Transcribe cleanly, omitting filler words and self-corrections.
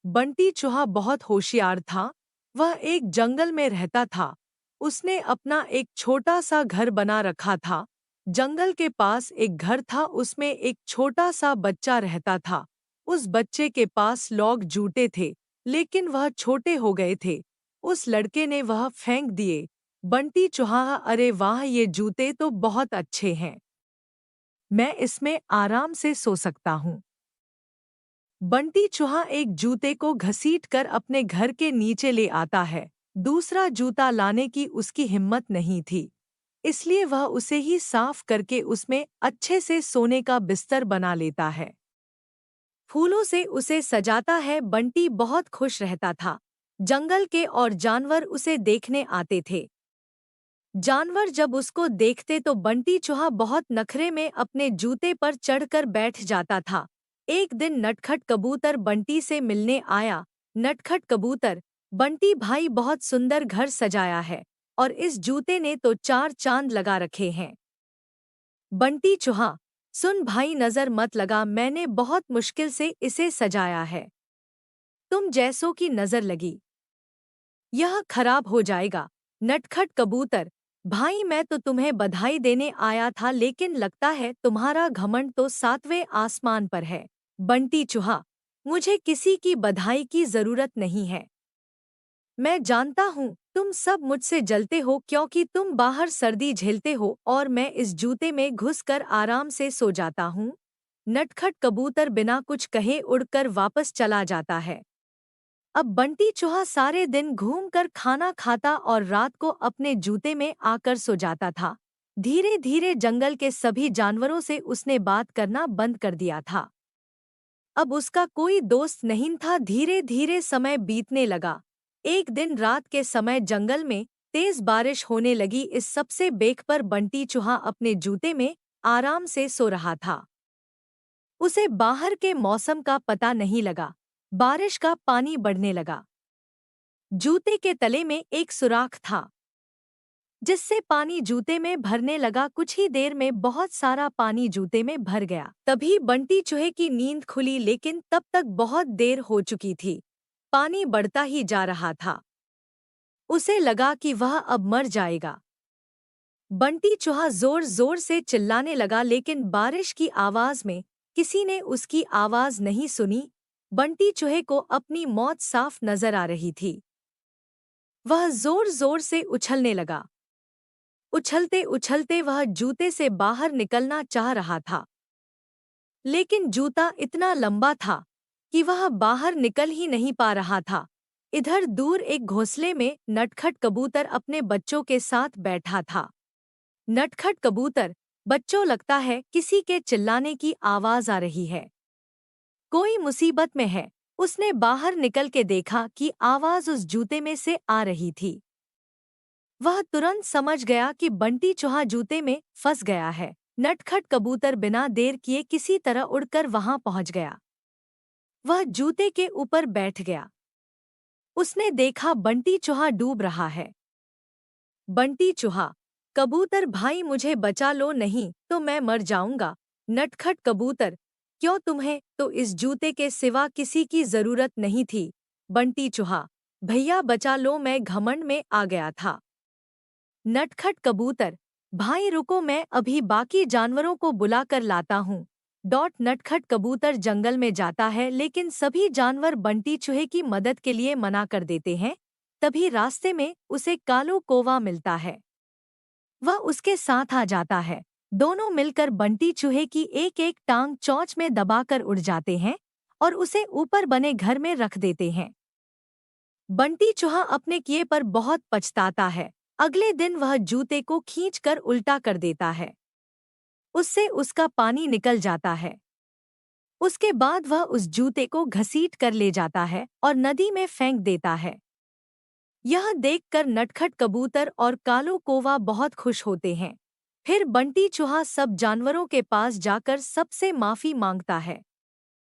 बंटी चूहा बहुत होशियार था। वह एक जंगल में रहता था। उसने अपना एक छोटा सा घर बना रखा था। जंगल के पास एक घर था, उसमें एक छोटा सा बच्चा रहता था। उस बच्चे के पास लॉग जूते थे, लेकिन वह छोटे हो गए थे। उस लड़के ने वह फेंक दिए। बंटी चूहा, अरे वाह, ये जूते तो बहुत अच्छे हैं। मैं इसमें आराम से सो सकता हूँ। बंटी चूहा एक जूते को घसीटकर अपने घर के नीचे ले आता है। दूसरा जूता लाने की उसकी हिम्मत नहीं थी, इसलिए वह उसे ही साफ करके उसमें अच्छे से सोने का बिस्तर बना लेता है। फूलों से उसे सजाता है। बंटी बहुत खुश रहता था। जंगल के और जानवर उसे देखने आते थे। जानवर जब उसको देखते तो बंटी चूहा बहुत नखरे में अपने जूते पर चढ़कर बैठ जाता था। एक दिन नटखट कबूतर बंटी से मिलने आया। नटखट कबूतर, बंटी भाई, बहुत सुंदर घर सजाया है और इस जूते ने तो 4 चांद लगा रखे हैं। बंटी चूहा, सुन भाई, नजर मत लगा, मैंने बहुत मुश्किल से इसे सजाया है। तुम जैसों की नजर लगी यह खराब हो जाएगा। नटखट कबूतर, भाई मैं तो तुम्हें बधाई देने आया था, लेकिन लगता है तुम्हारा घमंड तो 7वें आसमान पर है। बंटी चूहा, मुझे किसी की बधाई की जरूरत नहीं है। मैं जानता हूँ तुम सब मुझसे जलते हो क्योंकि तुम बाहर सर्दी झेलते हो और मैं इस जूते में घुसकर आराम से सो जाता हूँ। नटखट कबूतर बिना कुछ कहे उड़कर वापस चला जाता है। अब बंटी चूहा सारे दिन घूमकर खाना खाता और रात को अपने जूते में आकर सो जाता था। धीरे धीरे जंगल के सभी जानवरों से उसने बात करना बंद कर दिया था। अब उसका कोई दोस्त नहीं था। धीरे धीरे समय बीतने लगा। एक दिन रात के समय जंगल में तेज बारिश होने लगी। इस सबसे बेख पर बंटी चूहा अपने जूते में आराम से सो रहा था। उसे बाहर के मौसम का पता नहीं लगा। बारिश का पानी बढ़ने लगा। जूते के तले में एक सुराख था, जिससे पानी जूते में भरने लगा। कुछ ही देर में बहुत सारा पानी जूते में भर गया। तभी बंटी चूहे की नींद खुली, लेकिन तब तक बहुत देर हो चुकी थी। पानी बढ़ता ही जा रहा था। उसे लगा कि वह अब मर जाएगा। बंटी चूहा जोर जोर से चिल्लाने लगा, लेकिन बारिश की आवाज में किसी ने उसकी आवाज नहीं सुनी। बंटी चूहे को अपनी मौत साफ नजर आ रही थी। वह जोर जोर से उछलने लगा। उछलते उछलते वह जूते से बाहर निकलना चाह रहा था, लेकिन जूता इतना लंबा था कि वह बाहर निकल ही नहीं पा रहा था। इधर दूर एक घोंसले में नटखट कबूतर अपने बच्चों के साथ बैठा था। नटखट कबूतर, बच्चों, लगता है किसी के चिल्लाने की आवाज आ रही है। कोई मुसीबत में है। उसने बाहर निकल के देखा कि आवाज उस जूते में से आ रही थी। वह तुरंत समझ गया कि बंटी चूहा जूते में फंस गया है। नटखट कबूतर बिना देर किए किसी तरह उड़कर वहां पहुंच गया। वह जूते के ऊपर बैठ गया। उसने देखा बंटी चूहा डूब रहा है। बंटी चूहा, कबूतर भाई मुझे बचा लो, नहीं तो मैं मर जाऊंगा। नटखट कबूतर, क्यों, तुम्हें तो इस जूते के सिवा किसी की जरूरत नहीं थी। बंटी चूहा, भैया बचा लो, मैं घमंड में आ गया था। नटखट कबूतर, भाई रुको, मैं अभी बाकी जानवरों को बुला कर लाता हूँ। नटखट कबूतर जंगल में जाता है, लेकिन सभी जानवर बंटी चूहे की मदद के लिए मना कर देते हैं। तभी रास्ते में उसे कालू कौवा मिलता है। वह उसके साथ आ जाता है। दोनों मिलकर बंटी चूहे की एक एक टांग चोंच में दबाकर उड़ जाते हैं और उसे ऊपर बने घर में रख देते हैं। बंटी चूहा अपने किए पर बहुत पछताता है। अगले दिन वह जूते को खींचकर उल्टा कर देता है। उससे उसका पानी निकल जाता है। उसके बाद वह उस जूते को घसीट कर ले जाता है और नदी में फेंक देता है। यह देखकर नटखट कबूतर और कालो कौवा बहुत खुश होते हैं। फिर बंटी चूहा सब जानवरों के पास जाकर सबसे माफी मांगता है।